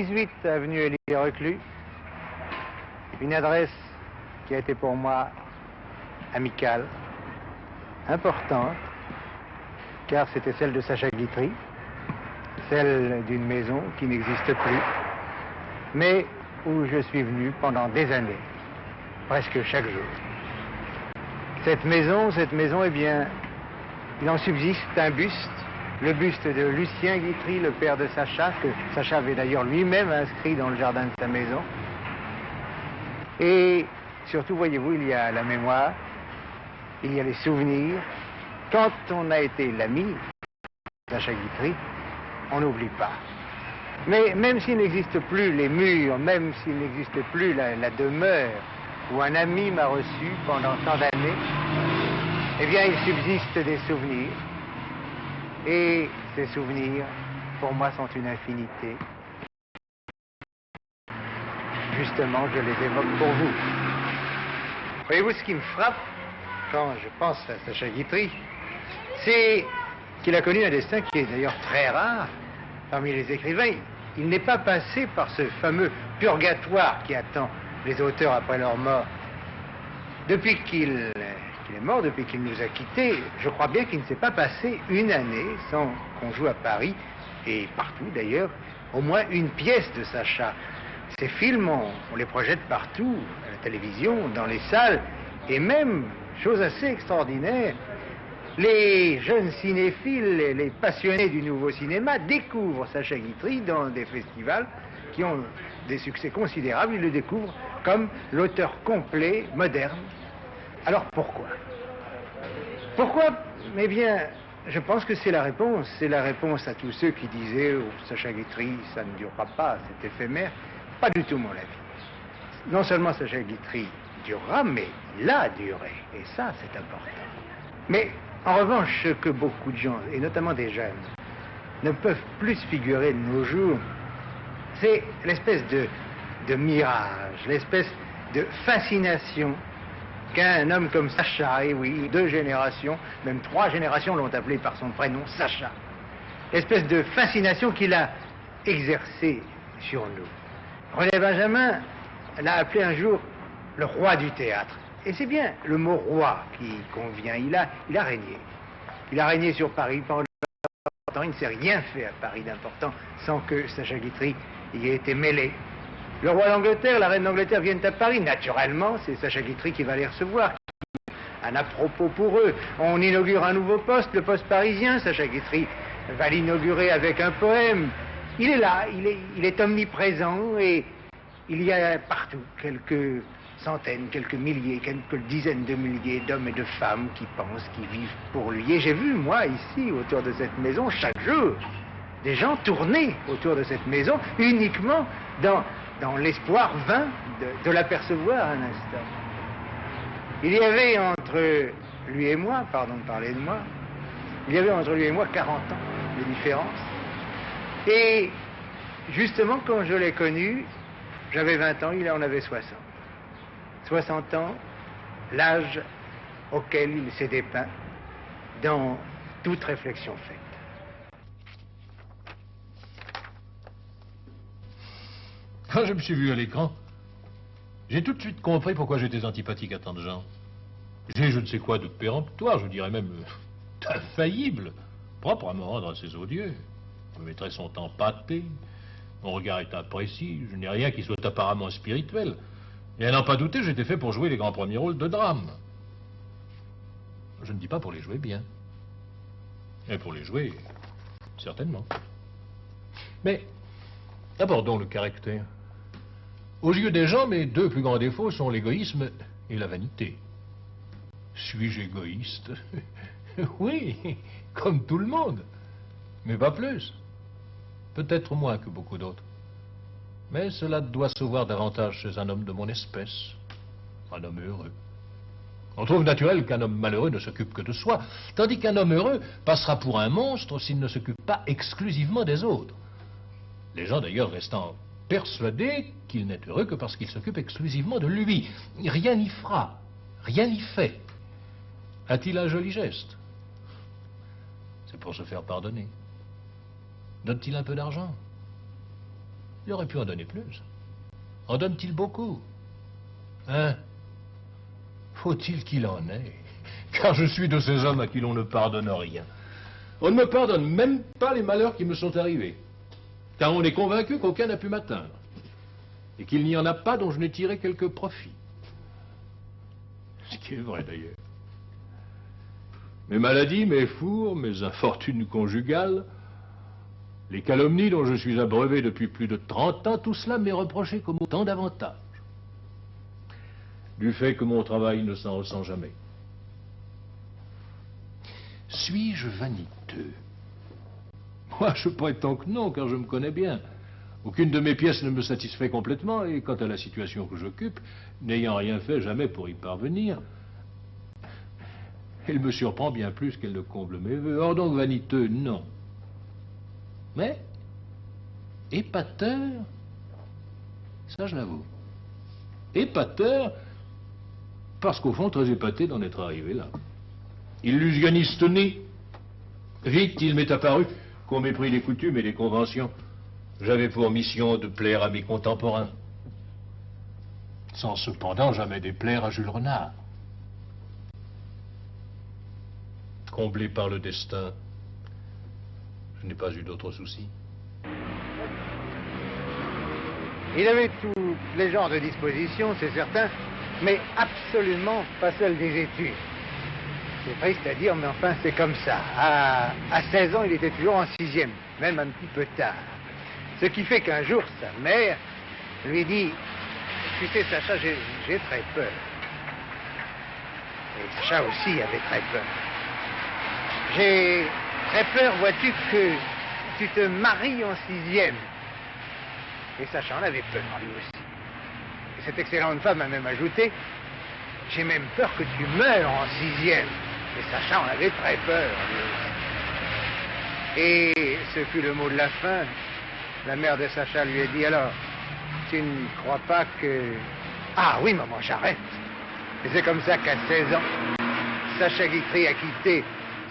18 avenue Élie-Reclus, une adresse qui a été pour moi amicale, importante, car c'était celle de Sacha Guitry, celle d'une maison qui n'existe plus, mais où je suis venu pendant des années, presque chaque jour. Cette maison, eh bien, il en subsiste un buste, le buste de Lucien Guitry, le père de Sacha, que Sacha avait d'ailleurs lui-même inscrit dans le jardin de sa maison. Et surtout, voyez-vous, il y a la mémoire, il y a les souvenirs. Quand on a été l'ami de Sacha Guitry, on n'oublie pas. Mais même s'il n'existe plus les murs, même s'il n'existe plus la demeure où un ami m'a reçu pendant tant d'années, eh bien, il subsiste des souvenirs. Et ces souvenirs, pour moi, sont une infinité. Justement, je les évoque pour vous. Voyez-vous, ce qui me frappe quand je pense à Sacha Guitry, c'est qu'il a connu un destin qui est d'ailleurs très rare parmi les écrivains. Il n'est pas passé par ce fameux purgatoire qui attend les auteurs après leur mort. Depuis qu'il est mort, depuis qu'il nous a quittés, je crois bien qu'il ne s'est pas passé une année sans qu'on joue à Paris, et partout d'ailleurs, au moins une pièce de Sacha. Ces films, on les projette partout, à la télévision, dans les salles, et même, chose assez extraordinaire, les jeunes cinéphiles, les passionnés du nouveau cinéma découvrent Sacha Guitry dans des festivals qui ont des succès considérables. Ils le découvrent comme l'auteur complet, moderne. Alors pourquoi? Pourquoi? Eh bien, je pense que c'est la réponse. C'est la réponse à tous ceux qui disaient oh, Sacha Guitry, ça ne durera pas, c'est éphémère. Pas du tout mon avis. Non seulement Sacha Guitry durera, mais il a duré. Et ça, c'est important. Mais en revanche, ce que beaucoup de gens, et notamment des jeunes, ne peuvent plus figurer de nos jours, c'est l'espèce de mirage, l'espèce de fascination qu'un homme comme Sacha, et oui, 2 générations, même 3 générations l'ont appelé par son prénom, Sacha. L'espèce de fascination qu'il a exercée sur nous. René Benjamin l'a appelé un jour le roi du théâtre. Et c'est bien le mot roi qui convient. Il a régné. Il a régné sur Paris pendant longtemps. Il ne s'est rien fait à Paris d'important sans que Sacha Guitry y ait été mêlé. Le roi d'Angleterre, la reine d'Angleterre viennent à Paris. Naturellement, c'est Sacha Guitry qui va les recevoir. Un à propos pour eux. On inaugure un nouveau poste, le poste parisien. Sacha Guitry va l'inaugurer avec un poème. Il est là, il est omniprésent et il y a partout quelques centaines, quelques milliers, quelques dizaines de milliers d'hommes et de femmes qui pensent, qui vivent pour lui. Et j'ai vu, moi, ici, autour de cette maison, chaque jour, des gens tourner autour de cette maison uniquement dans l'espoir vain de l'apercevoir un instant. Il y avait entre lui et moi, pardon de parler de moi, il y avait entre lui et moi 40 ans de différence. Et justement, quand je l'ai connu, j'avais 20 ans, il en avait 60. 60 ans, l'âge auquel il s'est dépeint dans toute réflexion faite. Quand je me suis vu à l'écran, j'ai tout de suite compris pourquoi j'étais antipathique à tant de gens. J'ai je ne sais quoi de péremptoire, je dirais même d'infaillible, propre à me rendre assez odieux. Ma maîtresse sont empâtées, mon regard est imprécis, je n'ai rien qui soit apparemment spirituel. Et à n'en pas douter, j'étais fait pour jouer les grands premiers rôles de drame. Je ne dis pas pour les jouer bien. Et pour les jouer, certainement. Mais abordons le caractère. Aux yeux des gens, mes 2 plus grands défauts sont l'égoïsme et la vanité. Suis-je égoïste? Oui, comme tout le monde. Mais pas plus. Peut-être moins que beaucoup d'autres. Mais cela doit se voir davantage chez un homme de mon espèce, un homme heureux. On trouve naturel qu'un homme malheureux ne s'occupe que de soi, tandis qu'un homme heureux passera pour un monstre s'il ne s'occupe pas exclusivement des autres. Les gens d'ailleurs restant persuadés qu'il n'est heureux que parce qu'il s'occupe exclusivement de lui. Rien n'y fera, rien n'y fait. A-t-il un joli geste? C'est pour se faire pardonner. Donne-t-il un peu d'argent? Il aurait pu en donner plus. En donne-t-il beaucoup? Hein? Faut-il qu'il en ait? Car je suis de ces hommes à qui l'on ne pardonne rien. On ne me pardonne même pas les malheurs qui me sont arrivés. Car on est convaincu qu'aucun n'a pu m'atteindre. Et qu'il n'y en a pas dont je n'ai tiré quelque profit. Ce qui est vrai d'ailleurs. Mes maladies, mes fours, mes infortunes conjugales, les calomnies dont je suis abreuvé depuis plus de 30 ans, tout cela m'est reproché comme autant d'avantages. Du fait que mon travail ne s'en ressent jamais. Suis-je vaniteux? Moi, je prétends que non, car je me connais bien. Aucune de mes pièces ne me satisfait complètement, et quant à la situation que j'occupe, n'ayant rien fait jamais pour y parvenir, elle me surprend bien plus qu'elle ne comble mes vœux. Or donc vaniteux, non. Mais, épateur, ça je l'avoue. Épateur, parce qu'au fond, très épaté d'en être arrivé là. Illusionniste né. Vite, il m'est apparu qu'au mépris des coutumes et des conventions, j'avais pour mission de plaire à mes contemporains. Sans cependant jamais déplaire à Jules Renard. Comblé par le destin, je n'ai pas eu d'autres soucis. Il avait tous les genres de dispositions, c'est certain, mais absolument pas celle des études. C'est triste à dire, mais enfin, c'est comme ça. À 16 ans, il était toujours en 6e, même un petit peu tard. Ce qui fait qu'un jour, sa mère lui dit, « Tu sais, Sacha, j'ai très peur. » Et Sacha aussi avait très peur. « J'ai très peur, vois-tu, que tu te maries en 6e. » Et Sacha en avait peur, lui aussi. Et cette excellente femme a même ajouté, « J'ai même peur que tu meurs en 6e. » Et Sacha en avait très peur, lui aussi. Et ce fut le mot de la fin. La mère de Sacha lui a dit, « Alors, tu ne crois pas que... » « Ah oui, maman, j'arrête. » Et c'est comme ça qu'à 16 ans, Sacha Guitry a quitté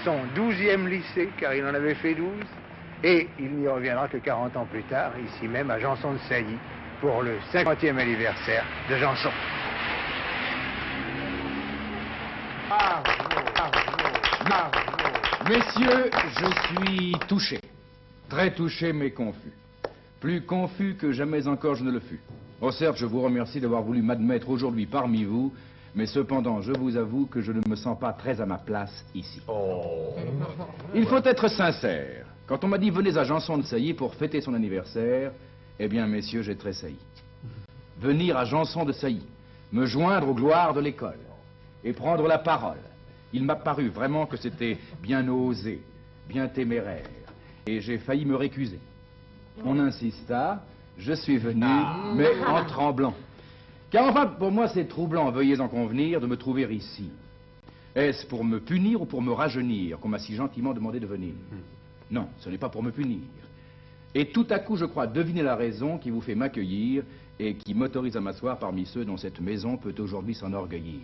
son 12e lycée, car il en avait fait 12, et il n'y reviendra que 40 ans plus tard, ici même à Janson de Sailly, pour le 50e anniversaire de Janson. Messieurs, je suis touché. Très touché, mais confus. Plus confus que jamais encore je ne le fus. Oh certes, je vous remercie d'avoir voulu m'admettre aujourd'hui parmi vous, mais cependant, je vous avoue que je ne me sens pas très à ma place ici. Oh. Il faut être sincère. Quand on m'a dit venez à Janson de Sailly pour fêter son anniversaire, eh bien, messieurs, j'ai tressailli. Venir à Janson de Sailly, me joindre aux gloires de l'école et prendre la parole. Il m'a paru vraiment que c'était bien osé, bien téméraire, et j'ai failli me récuser. On insista, je suis venu, mais en tremblant. Car enfin, pour moi, c'est troublant, veuillez en convenir, de me trouver ici. Est-ce pour me punir ou pour me rajeunir qu'on m'a si gentiment demandé de venir? Non, ce n'est pas pour me punir. Et tout à coup, je crois deviner la raison qui vous fait m'accueillir et qui m'autorise à m'asseoir parmi ceux dont cette maison peut aujourd'hui s'enorgueillir.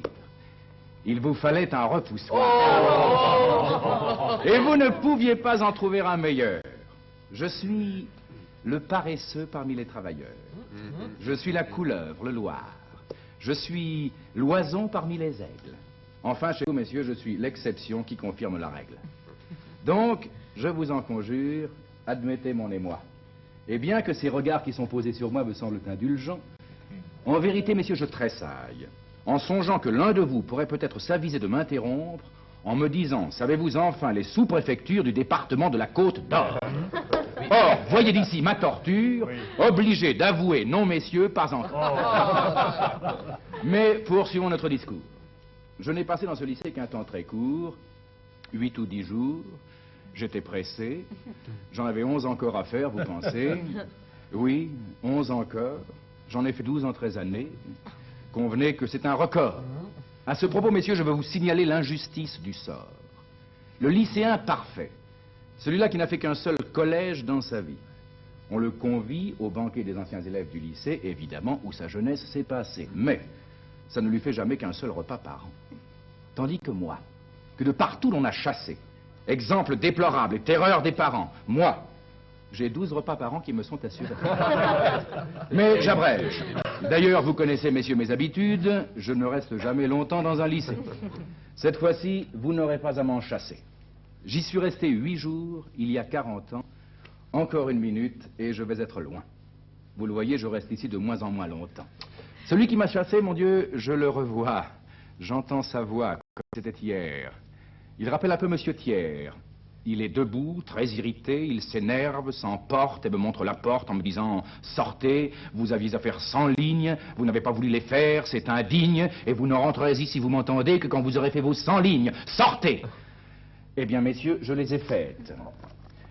Il vous fallait un repoussoir. Et vous ne pouviez pas en trouver un meilleur. Je suis le paresseux parmi les travailleurs. Je suis la couleuvre, le loir. Je suis l'oison parmi les aigles. Enfin, chez vous, messieurs, je suis l'exception qui confirme la règle. Donc, je vous en conjure, admettez mon émoi. Et bien que ces regards qui sont posés sur moi me semblent indulgents, en vérité, messieurs, je tressaille, en songeant que l'un de vous pourrait peut-être s'aviser de m'interrompre en me disant, savez-vous enfin les sous-préfectures du département de la Côte d'Or? Or, voyez d'ici ma torture, obligé d'avouer, non messieurs, pas encore. Mais poursuivons notre discours. Je n'ai passé dans ce lycée qu'un temps très court, 8 ou 10 jours. J'étais pressé. J'en avais 11 encore à faire, vous pensez? Oui, 11 encore. J'en ai fait 12 en 13 années. Convenez que c'est un record. À ce propos, messieurs, je veux vous signaler l'injustice du sort. Le lycéen parfait, celui-là qui n'a fait qu'un seul collège dans sa vie, on le convie au banquet des anciens élèves du lycée, évidemment, où sa jeunesse s'est passée. Mais ça ne lui fait jamais qu'un seul repas par an. Tandis que moi, que de partout l'on a chassé, exemple déplorable et terreur des parents, moi, J'ai 12 repas par an qui me sont assurés. Mais j'abrège. D'ailleurs, vous connaissez, messieurs, mes habitudes. Je ne reste jamais longtemps dans un lycée. Cette fois-ci, vous n'aurez pas à m'en chasser. J'y suis resté 8 jours, il y a 40 ans. Encore une minute, et je vais être loin. Vous le voyez, je reste ici de moins en moins longtemps. Celui qui m'a chassé, mon Dieu, je le revois. J'entends sa voix, comme c'était hier. Il rappelle un peu Monsieur Thiers. Il est debout, très irrité, il s'énerve, s'emporte et me montre la porte en me disant « Sortez, vous aviez à faire 100 lignes, vous n'avez pas voulu les faire, c'est indigne, et vous ne rentrerez ici, si vous m'entendez, que quand vous aurez fait vos 100 lignes. Sortez !» Eh bien, messieurs, je les ai faites.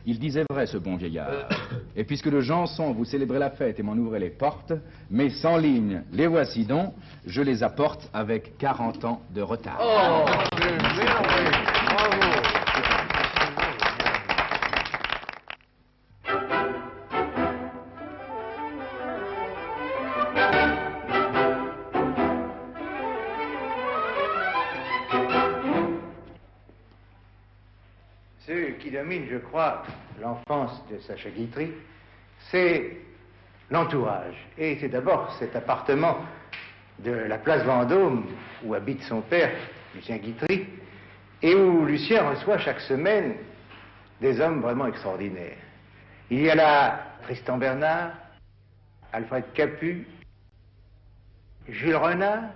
Il disait vrai, ce bon vieillard. Et puisque le Janson, vous célébrez la fête et m'en ouvrez les portes, mes 100 lignes, les voici donc, je les apporte avec 40 ans de retard. Oh, bravo. Ce qui domine, je crois, l'enfance de Sacha Guitry, c'est l'entourage. Et c'est d'abord cet appartement de la place Vendôme où habite son père, Lucien Guitry, et où Lucien reçoit chaque semaine des hommes vraiment extraordinaires. Il y a là Tristan Bernard, Alfred Capu, Jules Renard,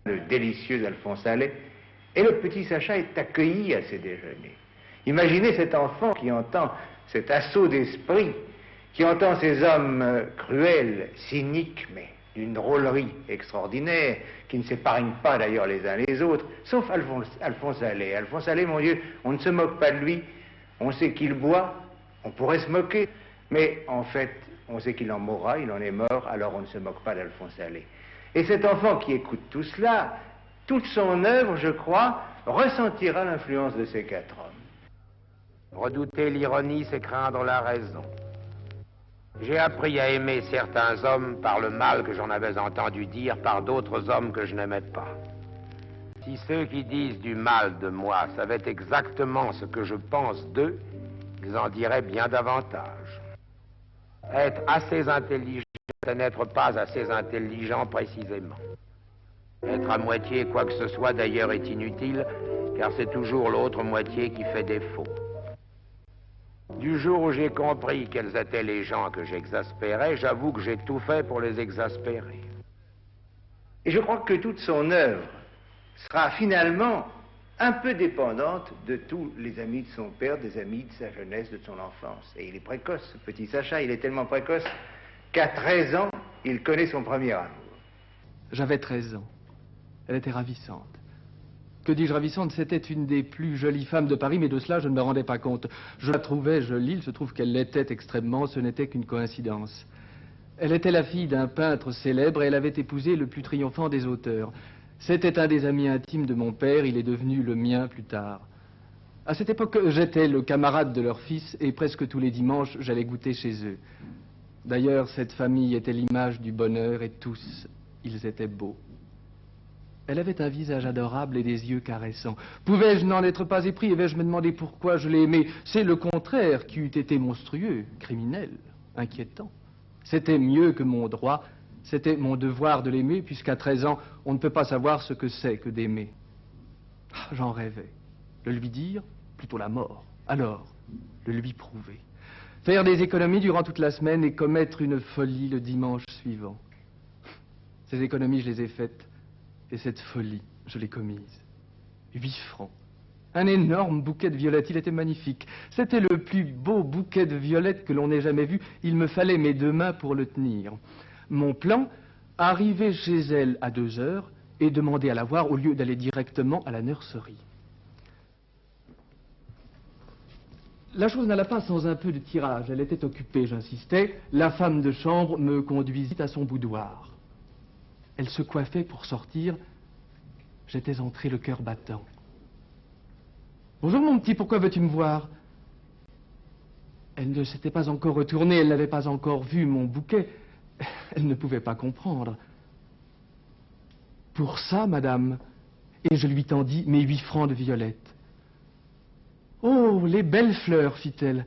le délicieux Alphonse Allais, et le petit Sacha est accueilli à ses déjeuners. Imaginez cet enfant qui entend cet assaut d'esprit, qui entend ces hommes cruels, cyniques, mais d'une drôlerie extraordinaire, qui ne s'épargnent pas d'ailleurs les uns les autres, sauf Alphonse Allais. Alphonse Allais, mon Dieu, on ne se moque pas de lui, on sait qu'il boit, on pourrait se moquer, mais en fait, on sait qu'il en mourra, il en est mort, alors on ne se moque pas d'Alphonse Allais. Et cet enfant qui écoute tout cela, toute son œuvre, je crois, ressentira l'influence de ces 4 hommes. Redouter l'ironie, c'est craindre la raison. J'ai appris à aimer certains hommes par le mal que j'en avais entendu dire par d'autres hommes que je n'aimais pas. Si ceux qui disent du mal de moi savaient exactement ce que je pense d'eux, ils en diraient bien davantage. Être assez intelligent, c'est n'être pas assez intelligent précisément. Être à moitié quoi que ce soit d'ailleurs est inutile, car c'est toujours l'autre moitié qui fait défaut. Du jour où j'ai compris quels étaient les gens que j'exaspérais, j'avoue que j'ai tout fait pour les exaspérer. Et je crois que toute son œuvre sera finalement un peu dépendante de tous les amis de son père, des amis de sa jeunesse, de son enfance. Et il est précoce, ce petit Sacha, il est tellement précoce qu'à 13 ans, il connaît son premier amour. J'avais 13 ans. Elle était ravissante. Que dis-je ravissante? C'était une des plus jolies femmes de Paris, mais de cela, je ne me rendais pas compte. Je la trouvais jolie, il se trouve qu'elle l'était extrêmement, ce n'était qu'une coïncidence. Elle était la fille d'un peintre célèbre et elle avait épousé le plus triomphant des auteurs. C'était un des amis intimes de mon père, il est devenu le mien plus tard. À cette époque, j'étais le camarade de leur fils et presque tous les dimanches, j'allais goûter chez eux. D'ailleurs, cette famille était l'image du bonheur et tous, ils étaient beaux. Elle avait un visage adorable et des yeux caressants. Pouvais-je n'en être pas épris et vais-je me demander pourquoi je l'ai aimée? C'est le contraire qui eût été monstrueux, criminel, inquiétant. C'était mieux que mon droit, c'était mon devoir de l'aimer, puisqu'à 13 ans, on ne peut pas savoir ce que c'est que d'aimer. J'en rêvais. Le lui dire, plutôt la mort. Alors, le lui prouver. Faire des économies durant toute la semaine et commettre une folie le dimanche suivant. Ces économies, je les ai faites. Et cette folie, je l'ai commise. 8 francs. Un énorme bouquet de violettes, il était magnifique. C'était le plus beau bouquet de violettes que l'on ait jamais vu. Il me fallait mes 2 mains pour le tenir. Mon plan, arriver chez elle à 2 heures et demander à la voir au lieu d'aller directement à la nurserie. La chose n'alla pas sans un peu de tirage. Elle était occupée, j'insistais. La femme de chambre me conduisit à son boudoir. Elle se coiffait pour sortir. J'étais entré le cœur battant. « Bonjour mon petit, pourquoi veux-tu me voir ?» Elle ne s'était pas encore retournée, elle n'avait pas encore vu mon bouquet. Elle ne pouvait pas comprendre. « Pour ça, madame ?» Et je lui tendis mes 8 francs de violettes. « Oh, les belles fleurs, fit-elle.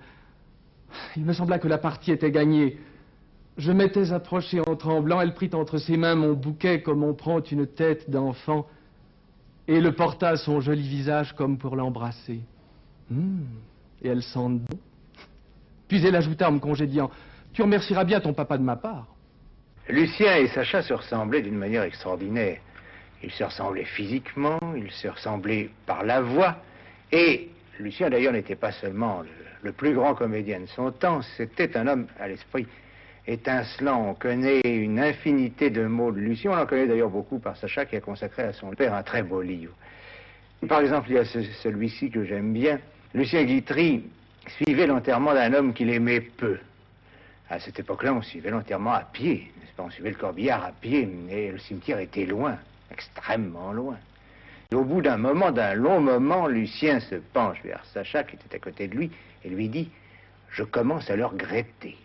Il me sembla que la partie était gagnée. Je m'étais approché en tremblant, elle prit entre ses mains mon bouquet comme on prend une tête d'enfant et le porta à son joli visage comme pour l'embrasser. Et elle sent bon. Puis elle ajouta en me congédiant, « Tu remercieras bien ton papa de ma part. » Lucien et Sacha se ressemblaient d'une manière extraordinaire. Ils se ressemblaient physiquement, ils se ressemblaient par la voix. Et Lucien, d'ailleurs, n'était pas seulement le plus grand comédien de son temps, c'était un homme à l'esprit étincelant. On connaît une infinité de mots de Lucien. On en connaît d'ailleurs beaucoup par Sacha, qui a consacré à son père un très beau livre. Par exemple, il y a celui-ci que j'aime bien. Lucien Guitry suivait l'enterrement d'un homme qu'il aimait peu. À cette époque-là, on suivait l'enterrement à pied, n'est-ce pas? On suivait le corbillard à pied, et le cimetière était loin, extrêmement loin. Et au bout d'un moment, d'un long moment, Lucien se penche vers Sacha, qui était à côté de lui, et lui dit « Je commence à le regretter ».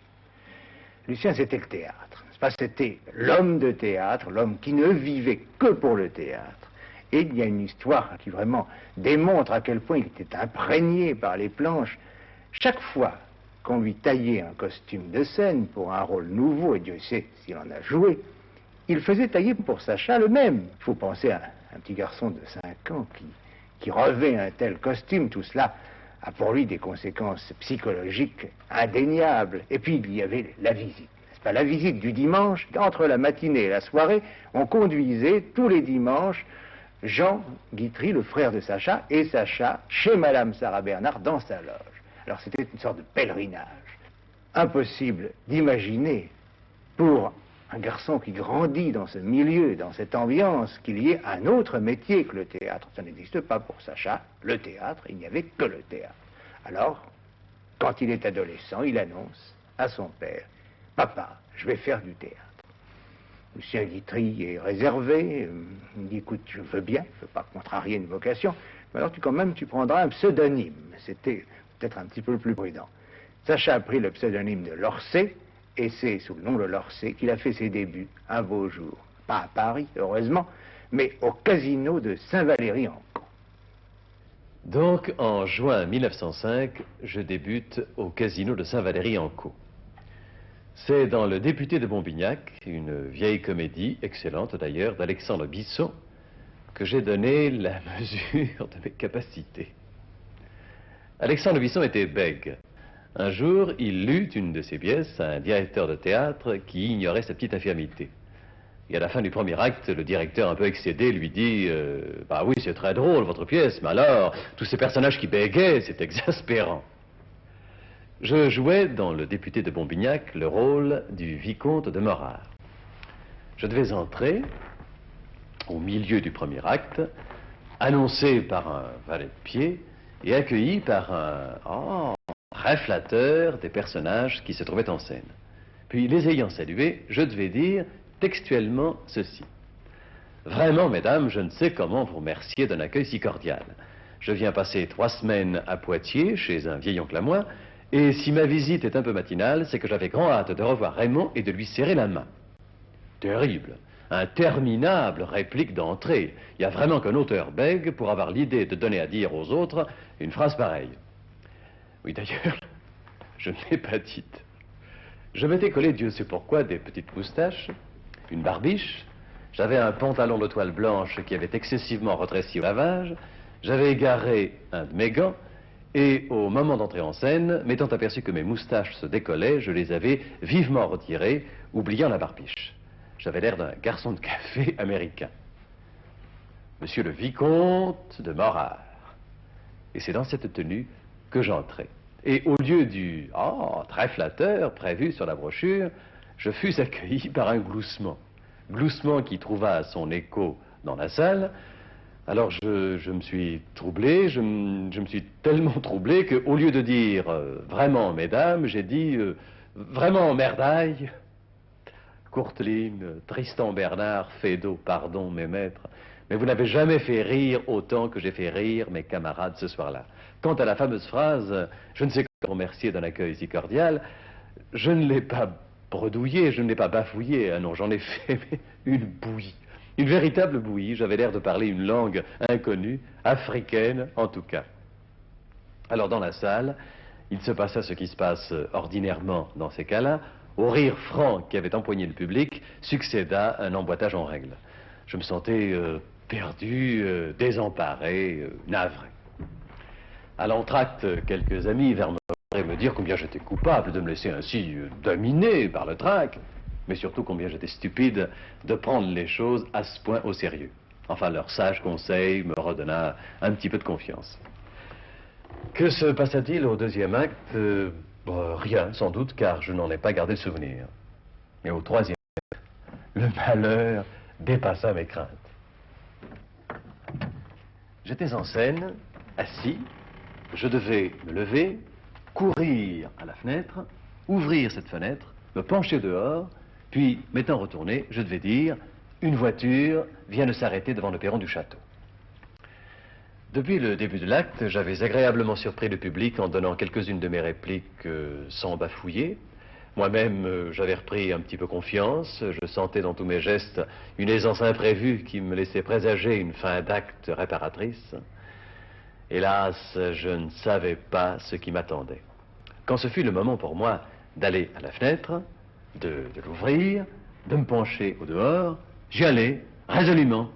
Lucien, c'était le théâtre, n'est-ce pas? C'était l'homme de théâtre, l'homme qui ne vivait que pour le théâtre. Et il y a une histoire qui vraiment démontre à quel point il était imprégné par les planches. Chaque fois qu'on lui taillait un costume de scène pour un rôle nouveau, et Dieu sait s'il en a joué, il faisait tailler pour Sacha le même. Il faut penser à un petit garçon de 5 ans qui revêt un tel costume. Tout cela a pour lui des conséquences psychologiques indéniables. Et puis il y avait la visite, n'est-ce pas? La visite du dimanche, entre la matinée et la soirée, on conduisait tous les dimanches Jean Guitry, le frère de Sacha, et Sacha chez Madame Sarah Bernhardt dans sa loge. Alors c'était une sorte de pèlerinage. Impossible d'imaginer pour un garçon qui grandit dans ce milieu, dans cette ambiance, qu'il y ait un autre métier que le théâtre. Ça n'existe pas pour Sacha, le théâtre, il n'y avait que le théâtre. Alors, quand il est adolescent, il annonce à son père, « Papa, je vais faire du théâtre. » Lucien Guitry est réservé, il dit, écoute, je veux bien, je ne veux pas contrarier une vocation, mais alors quand même tu prendras un pseudonyme. C'était peut-être un petit peu plus prudent. Sacha a pris le pseudonyme de Lorcet, et c'est sous le nom de Lorcet qu'il a fait ses débuts un beau jour. Pas à Paris, heureusement, mais au casino de Saint-Valery-en-Caux. Donc, en juin 1905, je débute au casino de Saint-Valery-en-Caux. C'est dans Le Député de Bombignac, une vieille comédie, excellente d'ailleurs, d'Alexandre Bisson, que j'ai donné la mesure de mes capacités. Alexandre Bisson était bègue. Un jour, il lut une de ses pièces à un directeur de théâtre qui ignorait sa petite infirmité. Et à la fin du premier acte, le directeur, un peu excédé, lui dit « Bah oui, c'est très drôle, votre pièce, mais alors, tous ces personnages qui bégaient, c'est exaspérant. » Je jouais dans Le Député de Bombignac le rôle du vicomte de Morard. Je devais entrer au milieu du premier acte, annoncé par un valet de pied et accueilli par un très flatteur des personnages qui se trouvaient en scène. Puis, les ayant salués, je devais dire textuellement ceci. « Vraiment, mesdames, je ne sais comment vous remercier d'un accueil si cordial. Je viens passer 3 semaines à Poitiers, chez un vieil oncle à moi, et si ma visite est un peu matinale, c'est que j'avais grand hâte de revoir Raymond et de lui serrer la main. » Terrible, interminable réplique d'entrée. Il y a vraiment qu'un auteur bègue pour avoir l'idée de donner à dire aux autres une phrase pareille. Oui, d'ailleurs, je ne l'ai pas dite. Je m'étais collé, Dieu sait pourquoi, des petites moustaches, une barbiche, j'avais un pantalon de toile blanche qui avait excessivement rétréci au lavage, j'avais égaré un de mes gants, et au moment d'entrer en scène, m'étant aperçu que mes moustaches se décollaient, je les avais vivement retirées, oubliant la barbiche. J'avais l'air d'un garçon de café américain. Monsieur le vicomte de Morard. Et c'est dans cette tenue que j'entrais. Et au lieu du « oh, très flatteur » prévu sur la brochure, je fus accueilli par un gloussement. Gloussement qui trouva son écho dans la salle. Alors je me suis troublé, je me suis tellement troublé qu'au lieu de dire vraiment mesdames, j'ai dit vraiment merdaille. Courteline, Tristan Bernard, Feydeau, pardon mes maîtres, mais vous n'avez jamais fait rire autant que j'ai fait rire mes camarades ce soir-là. Quant à la fameuse phrase, je ne sais comment remercier d'un accueil si cordial, je ne l'ai pas bredouillé, je ne l'ai pas bafouillé, ah non, j'en ai fait une bouillie. Une véritable bouillie, j'avais l'air de parler une langue inconnue, africaine en tout cas. Alors dans la salle, il se passa ce qui se passe ordinairement dans ces cas-là. Au rire franc qui avait empoigné le public, succéda un emboîtage en règle. Je me sentais perdu, désemparé, navré. À l'entracte, quelques amis vinrent me dire combien j'étais coupable de me laisser ainsi dominer par le trac, mais surtout combien j'étais stupide de prendre les choses à ce point au sérieux. Enfin, leur sage conseil me redonna un petit peu de confiance. Que se passa-t-il au deuxième acte? Rien, sans doute, car je n'en ai pas gardé le souvenir. Mais au troisième acte, le malheur dépassa mes craintes. J'étais en scène, assis, je devais me lever, courir à la fenêtre, ouvrir cette fenêtre, me pencher dehors, puis, m'étant retourné, je devais dire « Une voiture vient de s'arrêter devant le perron du château ». Depuis le début de l'acte, j'avais agréablement surpris le public en donnant quelques-unes de mes répliques sans bafouiller. Moi-même, j'avais repris un petit peu confiance. Je sentais dans tous mes gestes une aisance imprévue qui me laissait présager une fin d'acte réparatrice. Hélas, je ne savais pas ce qui m'attendait. Quand ce fut le moment pour moi d'aller à la fenêtre, de l'ouvrir, de me pencher au dehors, j'y allais résolument.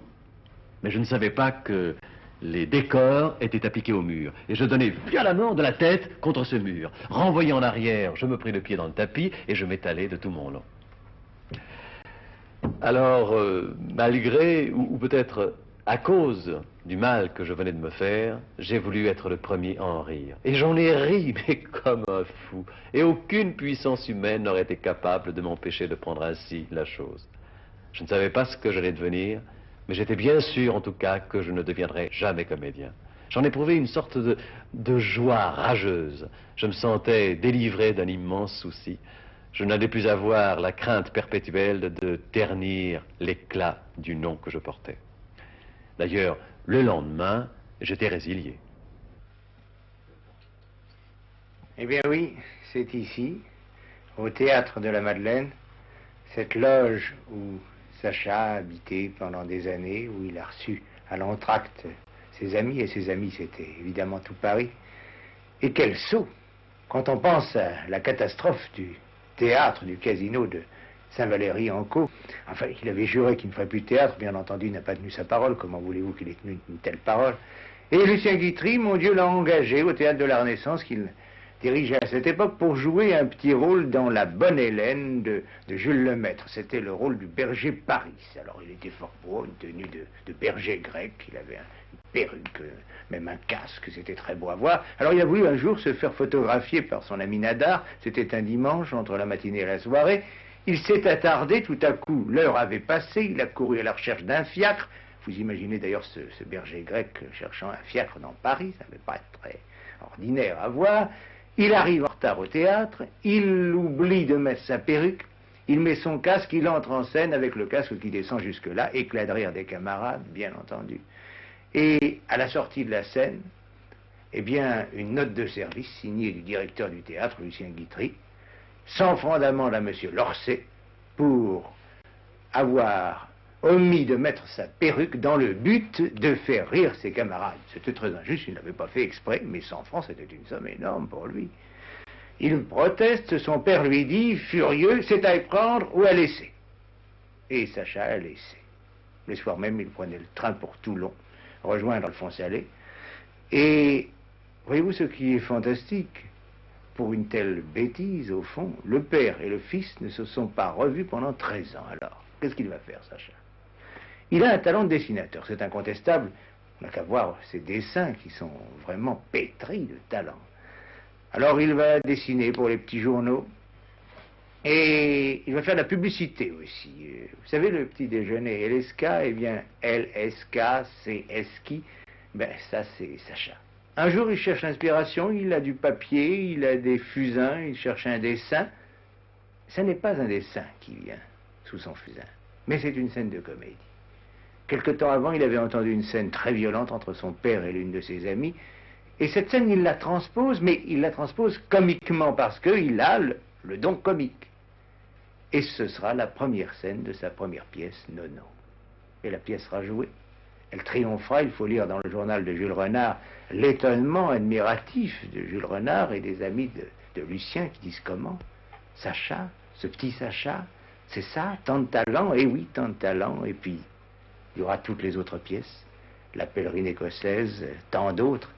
Mais je ne savais pas que les décors étaient appliqués au mur, et je donnai violemment de la tête contre ce mur. Renvoyé en arrière, je me pris le pied dans le tapis, et je m'étalai de tout mon long. Alors, malgré, ou peut-être à cause du mal que je venais de me faire, j'ai voulu être le premier à en rire. Et j'en ai ri, mais comme un fou. Et aucune puissance humaine n'aurait été capable de m'empêcher de prendre ainsi la chose. Je ne savais pas ce que j'allais devenir, mais j'étais bien sûr, en tout cas, que je ne deviendrais jamais comédien. J'en éprouvais une sorte de joie rageuse. Je me sentais délivré d'un immense souci. Je n'allais plus avoir la crainte perpétuelle de ternir l'éclat du nom que je portais. D'ailleurs, le lendemain, j'étais résilié. Eh bien oui, c'est ici, au Théâtre de la Madeleine, cette loge où Sacha a habité pendant des années, où il a reçu à l'entracte ses amis, et ses amis c'était évidemment tout Paris. Et quel saut quand on pense à la catastrophe du théâtre, du casino de Saint-Valery-en-Caux. Enfin, il avait juré qu'il ne ferait plus de théâtre, bien entendu, il n'a pas tenu sa parole, comment voulez-vous qu'il ait tenu une telle parole? Et Lucien Guitry, mon Dieu, l'a engagé au Théâtre de la Renaissance, qu'il dirigeait à cette époque pour jouer un petit rôle dans La Bonne Hélène de Jules Lemaître. C'était le rôle du berger Paris. Alors il était fort beau, une tenue de berger grec, il avait une perruque, même un casque, c'était très beau à voir. Alors il a voulu un jour se faire photographier par son ami Nadar, c'était un dimanche, entre la matinée et la soirée. Il s'est attardé, tout à coup, l'heure avait passé, il a couru à la recherche d'un fiacre. Vous imaginez d'ailleurs ce berger grec cherchant un fiacre dans Paris, ça ne devait pas être très ordinaire à voir. Il arrive en retard au théâtre, il oublie de mettre sa perruque, il met son casque, il entre en scène avec le casque qui descend jusque-là, éclat de rire des camarades, bien entendu. Et à la sortie de la scène, eh bien, une note de service signée du directeur du théâtre, Lucien Guitry, 100 francs d'amende à M. Lorset pour avoir omis de mettre sa perruque dans le but de faire rire ses camarades. C'était très injuste, il ne l'avait pas fait exprès, mais 100 francs, c'était une somme énorme pour lui. Il proteste, son père lui dit, furieux, c'est à y prendre ou à laisser. Et Sacha a laissé. Le soir même, il prenait le train pour Toulon, rejoindre Alphonse Allais. Et voyez-vous ce qui est fantastique? Pour une telle bêtise, au fond, le père et le fils ne se sont pas revus pendant 13 ans. Alors, qu'est-ce qu'il va faire, Sacha? Il a un talent de dessinateur, c'est incontestable. On n'a qu'à voir ses dessins qui sont vraiment pétris de talent. Alors il va dessiner pour les petits journaux et il va faire de la publicité aussi. Vous savez, le petit déjeuner LSK, eh bien, LSK, c'est Eski, ben ça c'est Sacha. Un jour il cherche l'inspiration, il a du papier, il a des fusains, il cherche un dessin. Ce n'est pas un dessin qui vient sous son fusain, mais c'est une scène de comédie. Quelque temps avant, il avait entendu une scène très violente entre son père et l'une de ses amies. Et cette scène, il la transpose, mais il la transpose comiquement parce qu'il a le don comique. Et ce sera la première scène de sa première pièce, Nono. Et la pièce sera jouée. Elle triomphera, il faut lire dans le journal de Jules Renard l'étonnement admiratif de Jules Renard et des amis de Lucien qui disent comment? Sacha, ce petit Sacha, c'est ça, tant de talent, et oui, tant de talent, et puis il y aura toutes les autres pièces, la pèlerine écossaise, tant d'autres.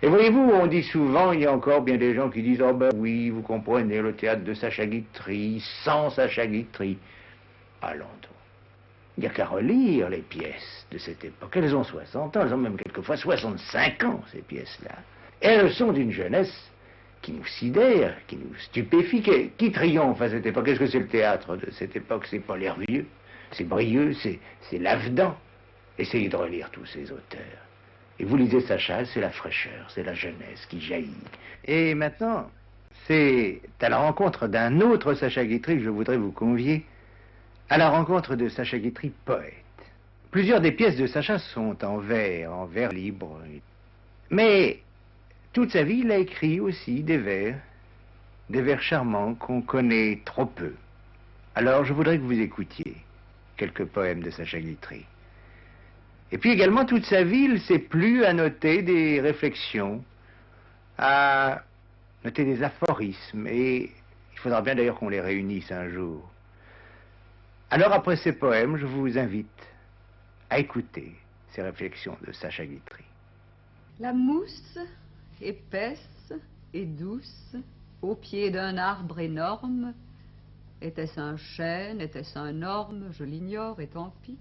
Et voyez-vous, on dit souvent, il y a encore bien des gens qui disent, oh ben oui, vous comprenez, le théâtre de Sacha Guitry, sans Sacha Guitry. Allons donc. Il n'y a qu'à relire les pièces de cette époque. Elles ont 60 ans, elles ont même quelquefois 65 ans, ces pièces-là. Et elles sont d'une jeunesse qui nous sidère, qui nous stupéfie, qui triomphe à cette époque. Qu'est-ce que c'est le théâtre de cette époque? C'est pas l'Hervieux, c'est Brieux, c'est Lavedan. Essayez de relire tous ces auteurs. Et vous lisez Sacha, c'est la fraîcheur, c'est la jeunesse qui jaillit. Et maintenant, c'est à la rencontre d'un autre Sacha Guitry que je voudrais vous convier, à la rencontre de Sacha Guitry, poète. Plusieurs des pièces de Sacha sont en vers libre. Mais toute sa vie, il a écrit aussi des vers charmants qu'on connaît trop peu. Alors je voudrais que vous écoutiez quelques poèmes de Sacha Guitry. Et puis également, toute sa vie, il s'est plu à noter des réflexions, à noter des aphorismes, et il faudra bien d'ailleurs qu'on les réunisse un jour. Alors, après ces poèmes, je vous invite à écouter ces réflexions de Sacha Guitry. La mousse, épaisse et douce, au pied d'un arbre énorme, était-ce un chêne, était-ce un orme, je l'ignore et tant pis.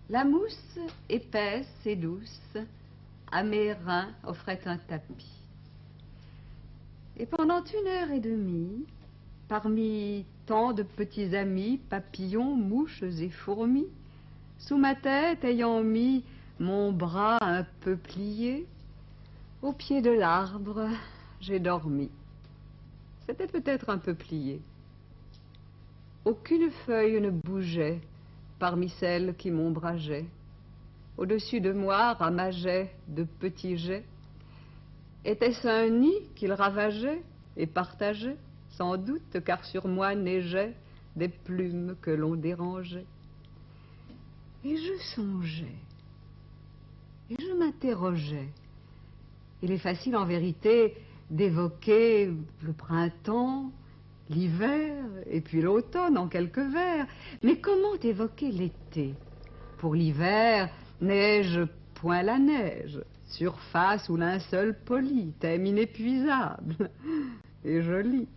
La mousse, épaisse et douce, à mes reins offrait un tapis. Et pendant 1h30, parmi tant de petits amis, papillons, mouches et fourmis, sous ma tête ayant mis mon bras un peu plié, au pied de l'arbre, j'ai dormi. C'était peut-être un peu plié. Aucune feuille ne bougeait parmi celles qui m'ombrageaient. Au-dessus de moi ramageaient de petits jets. Était-ce un nid qu'ils ravageaient et partageaient? Sans doute, car sur moi neigeaient des plumes que l'on dérangeait. Et je songeais, et je m'interrogeais. Il est facile en vérité d'évoquer le printemps, l'hiver et puis l'automne en quelques vers. Mais comment évoquer l'été? Pour l'hiver, neige, point la neige, surface ou linceul poli, thème inépuisable et joli.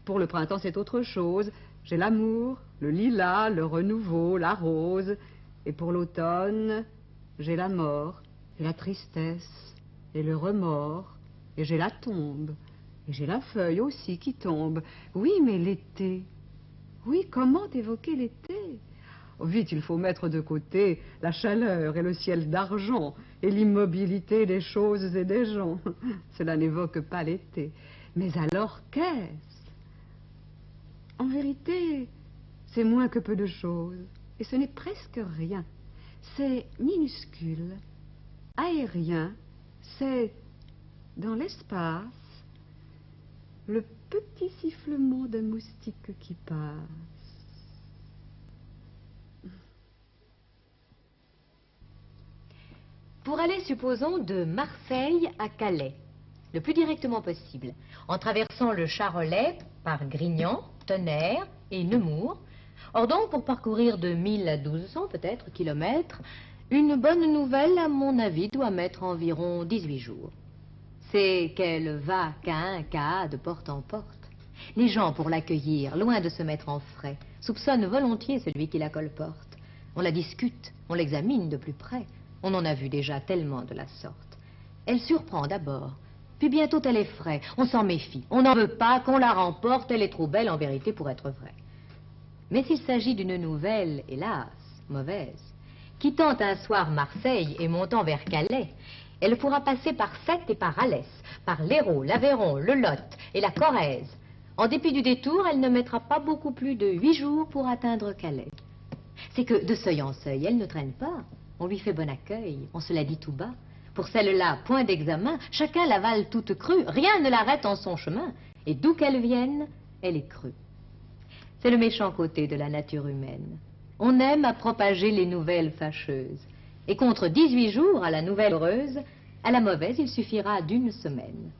Pour le printemps, c'est autre chose. J'ai l'amour, le lilas, le renouveau, la rose. Et pour l'automne, j'ai la mort, et la tristesse, et le remords, et j'ai la tombe. Et j'ai la feuille aussi qui tombe. Oui, mais l'été. Oui, comment évoquer l'été? Oh, vite, il faut mettre de côté la chaleur et le ciel d'argent et l'immobilité des choses et des gens. Cela n'évoque pas l'été. Mais alors, qu'est-ce? En vérité, c'est moins que peu de choses. Et ce n'est presque rien. C'est minuscule, aérien, c'est dans l'espace, le petit sifflement d'un moustique qui passe. Pour aller, supposons, de Marseille à Calais, le plus directement possible, en traversant le Charolais par Grignan, Tonnerre et Nemours. Or donc, pour parcourir de 1000 à 1200 peut-être kilomètres, une bonne nouvelle, à mon avis, doit mettre environ 18 jours. C'est qu'elle va qu'à de porte en porte. Les gens, pour l'accueillir, loin de se mettre en frais, soupçonnent volontiers celui qui la colporte. On la discute, on l'examine de plus près. On en a vu déjà tellement de la sorte. Elle surprend d'abord, puis bientôt elle effraie. On s'en méfie. On n'en veut pas qu'on la remporte, elle est trop belle en vérité pour être vraie. Mais s'il s'agit d'une nouvelle, hélas, mauvaise, quittant un soir Marseille et montant vers Calais, elle pourra passer par Sète et par Alès, par l'Hérault, l'Aveyron, le Lot et la Corrèze. En dépit du détour, elle ne mettra pas beaucoup plus de 8 jours pour atteindre Calais. C'est que de seuil en seuil, elle ne traîne pas. On lui fait bon accueil, on se la dit tout bas. Pour celle-là, point d'examen, chacun l'avale toute crue, rien ne l'arrête en son chemin. Et d'où qu'elle vienne, elle est crue. C'est le méchant côté de la nature humaine. On aime à propager les nouvelles fâcheuses. Et contre 18 jours à la nouvelle heureuse, à la mauvaise, il suffira d'1 semaine.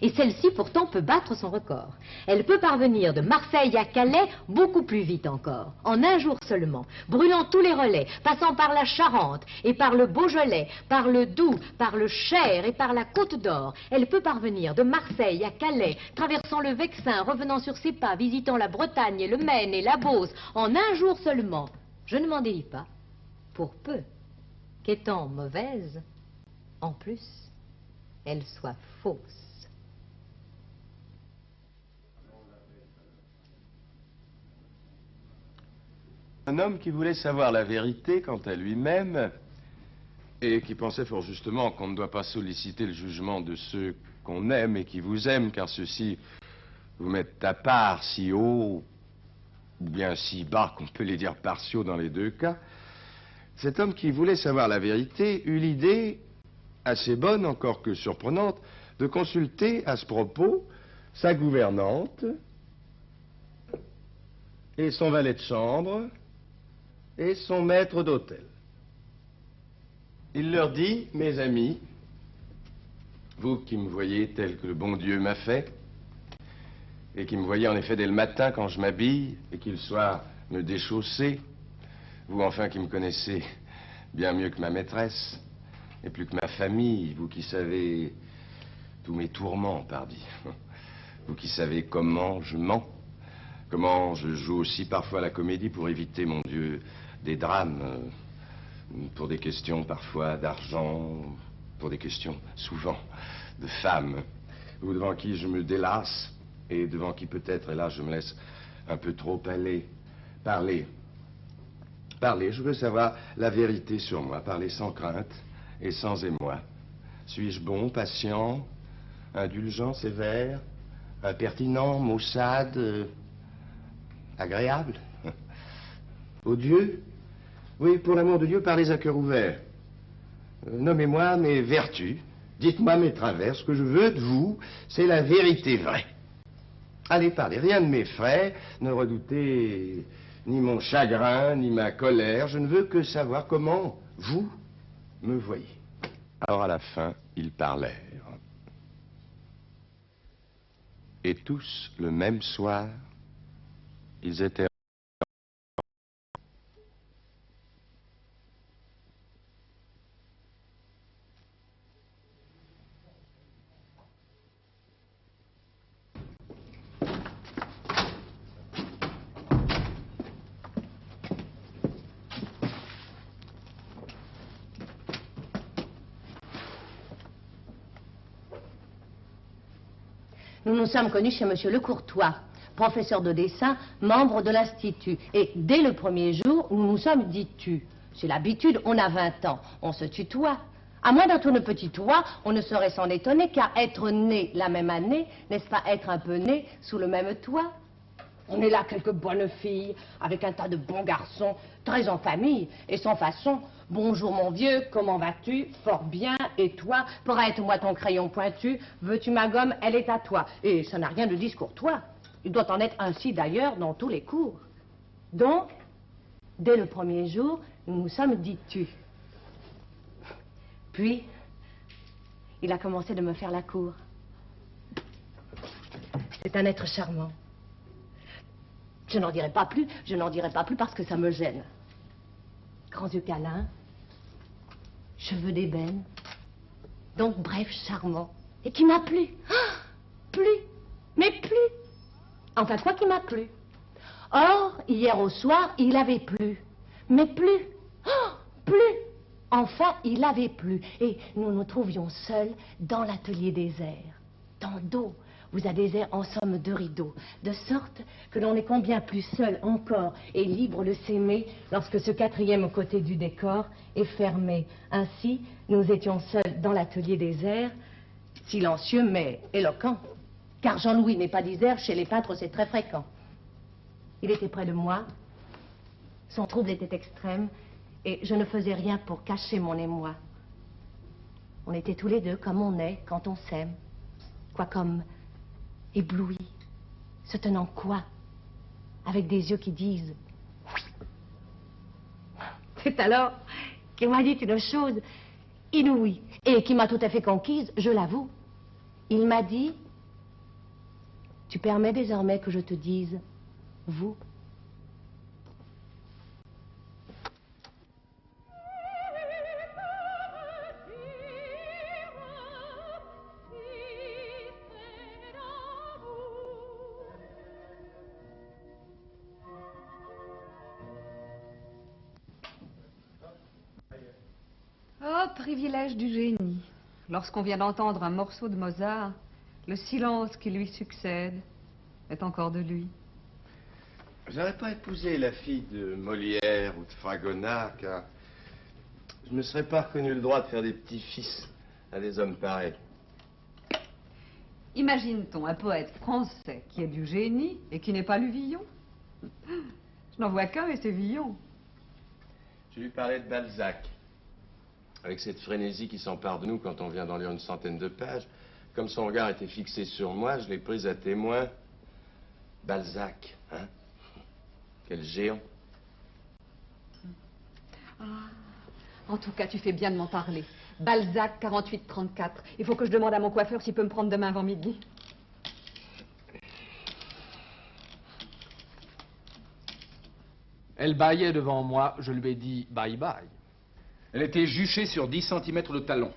Et celle-ci, pourtant, peut battre son record. Elle peut parvenir de Marseille à Calais beaucoup plus vite encore, en 1 jour seulement, brûlant tous les relais, passant par la Charente et par le Beaujolais, par le Doubs, par le Cher et par la Côte d'Or. Elle peut parvenir de Marseille à Calais, traversant le Vexin, revenant sur ses pas, visitant la Bretagne et le Maine et la Beauce, en 1 jour seulement. Je ne m'en délie pas, pour peu qu'étant mauvaise, en plus, elle soit fausse. Un homme qui voulait savoir la vérité quant à lui-même et qui pensait fort justement qu'on ne doit pas solliciter le jugement de ceux qu'on aime et qui vous aiment, car ceux-ci vous mettent à part si haut ou bien si bas qu'on peut les dire partiaux dans les 2 cas. Cet homme qui voulait savoir la vérité eut l'idée, assez bonne encore que surprenante, de consulter à ce propos sa gouvernante et son valet de chambre et son maître d'hôtel. Il leur dit, mes amis, vous qui me voyez tel que le bon Dieu m'a fait, et qui me voyez en effet dès le matin quand je m'habille, et qu'il soit me déchausser, vous enfin qui me connaissez bien mieux que ma maîtresse, et plus que ma famille, vous qui savez tous mes tourments, pardi, vous qui savez comment je mens, comment je joue aussi parfois la comédie pour éviter, mon Dieu, des drames, pour des questions parfois d'argent, pour des questions souvent de femmes, ou devant qui je me délasse, et devant qui peut-être, et là je me laisse un peu trop aller, parler, je veux savoir la vérité sur moi, parler sans crainte et sans émoi. Suis-je bon, patient, indulgent, sévère, impertinent, maussade, agréable, odieux? Oui, pour l'amour de Dieu, parlez à cœur ouvert. Nommez-moi mes vertus, dites-moi mes travers. Ce que je veux de vous, c'est la vérité vraie. Allez, parlez, rien ne m'effraie, ne redoutez ni mon chagrin, ni ma colère. Je ne veux que savoir comment vous me voyez. Alors à la fin, ils parlèrent. Et tous, le même soir, ils étaient... Nous nous sommes connus chez Monsieur Lecourtois, professeur de dessin, membre de l'Institut. Et dès le premier jour, nous nous sommes dit tu. C'est l'habitude, on a 20 ans, on se tutoie. À moins d'un tour de petit toit, on ne saurait s'en étonner, car être né la même année, n'est-ce pas être un peu né sous le même toit? On est là quelques bonnes filles, avec un tas de bons garçons, très en famille et sans façon. Bonjour mon vieux, comment vas-tu? Fort bien, et toi? Prête-moi ton crayon pointu, veux-tu ma gomme? Elle est à toi. Et ça n'a rien de discourtois. Il doit en être ainsi d'ailleurs dans tous les cours. Donc, dès le premier jour, nous nous sommes dit tu. Puis, il a commencé de me faire la cour. C'est un être charmant. Je n'en dirai pas plus, parce que ça me gêne. Grands yeux câlins, cheveux d'ébène, donc bref, charmant. Et qui m'a plu. Ah, plu, mais plu. Enfin, quoi qui m'a plu. Or, hier au soir, il avait plu. Mais plu. Oh, plu. Enfin, il avait plu. Et nous nous trouvions seuls dans l'atelier désert. Tant d'eau. Vous avez des airs en somme de rideaux, de sorte que l'on est combien plus seul encore et libre de s'aimer lorsque ce quatrième côté du décor est fermé. Ainsi, nous étions seuls dans l'atelier désert, silencieux mais éloquent. Car Jean-Louis n'est pas disert, chez les peintres c'est très fréquent. Il était près de moi, son trouble était extrême et je ne faisais rien pour cacher mon émoi. On était tous les deux comme on est quand on s'aime, quoi comme... ébloui, se tenant quoi, avec des yeux qui disent oui. C'est alors qui m'a dit une chose inouïe et qui m'a tout à fait conquise, je l'avoue. Il m'a dit, tu permets désormais que je te dise, vous. Oh, privilège du génie. Lorsqu'on vient d'entendre un morceau de Mozart, le silence qui lui succède est encore de lui. Je n'aurais pas épousé la fille de Molière ou de Fragonard, car je ne me serais pas reconnu le droit de faire des petits-fils à des hommes pareils. Imagine-t-on un poète français qui est du génie et qui n'est pas lu Villon? Je n'en vois qu'un et c'est Villon. Je lui parlais de Balzac. Avec cette frénésie qui s'empare de nous quand on vient d'en lire une centaine de pages, comme son regard était fixé sur moi, je l'ai prise à témoin. Balzac, hein? Quel géant. Ah, en tout cas, tu fais bien de m'en parler. Balzac, 48-34. Il faut que je demande à mon coiffeur s'il peut me prendre demain avant midi. Elle bâillait devant moi, je lui ai dit bye bye. Elle était juchée sur 10 cm de talon.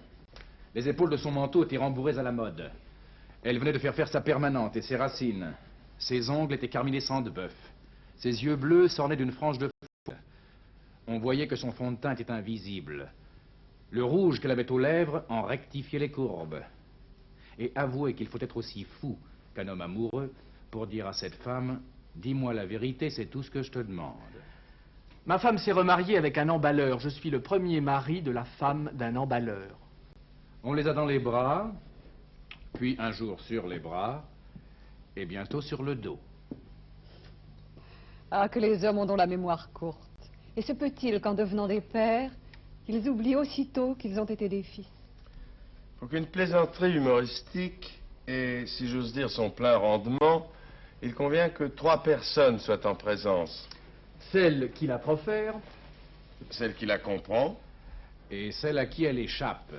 Les épaules de son manteau étaient rembourrées à la mode. Elle venait de faire sa permanente et ses racines. Ses ongles étaient carminés sang de bœuf. Ses yeux bleus s'ornaient d'une frange de feu. On voyait que son fond de teint était invisible. Le rouge qu'elle avait aux lèvres en rectifiait les courbes. Et avouez qu'il faut être aussi fou qu'un homme amoureux pour dire à cette femme, dis-moi la vérité, c'est tout ce que je te demande. Ma femme s'est remariée avec un emballeur. Je suis le premier mari de la femme d'un emballeur. On les a dans les bras, puis un jour sur les bras, et bientôt sur le dos. Ah, que les hommes ont donc la mémoire courte. Et se peut-il qu'en devenant des pères, ils oublient aussitôt qu'ils ont été des fils? Pour qu'une plaisanterie humoristique ait, si j'ose dire, son plein rendement, il convient que 3 personnes soient en présence. Celle qui la profère, Celle qui la comprend, Et celle à qui elle échappe.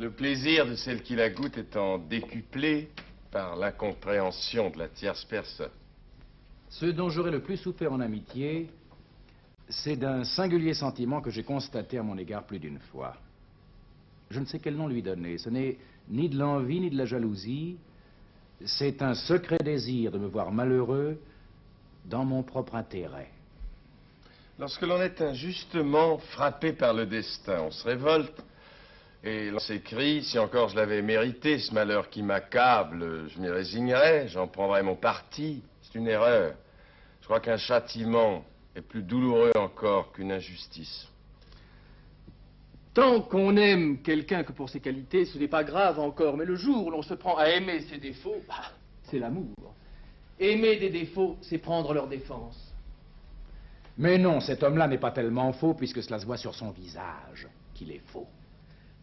le plaisir de celle qui la goûte étant décuplé par l'incompréhension de la tierce personne. Ce dont j'aurais le plus souffert en amitié, c'est d'un singulier sentiment que j'ai constaté à mon égard plus d'une fois. Je ne sais quel nom lui donner. Ce n'est ni de l'envie ni de la jalousie. C'est un secret désir de me voir malheureux dans mon propre intérêt. Lorsque l'on est injustement frappé par le destin, on se révolte et l'on s'écrie, si encore je l'avais mérité, ce malheur qui m'accable, je m'y résignerais, j'en prendrais mon parti. C'est une erreur. Je crois qu'un châtiment est plus douloureux encore qu'une injustice. tant qu'on aime quelqu'un que pour ses qualités, ce n'est pas grave encore. Mais le jour où l'on se prend à aimer ses défauts, c'est l'amour. Aimer des défauts, c'est prendre leur défense. Mais non, cet homme-là n'est pas tellement faux, puisque cela se voit sur son visage qu'il est faux.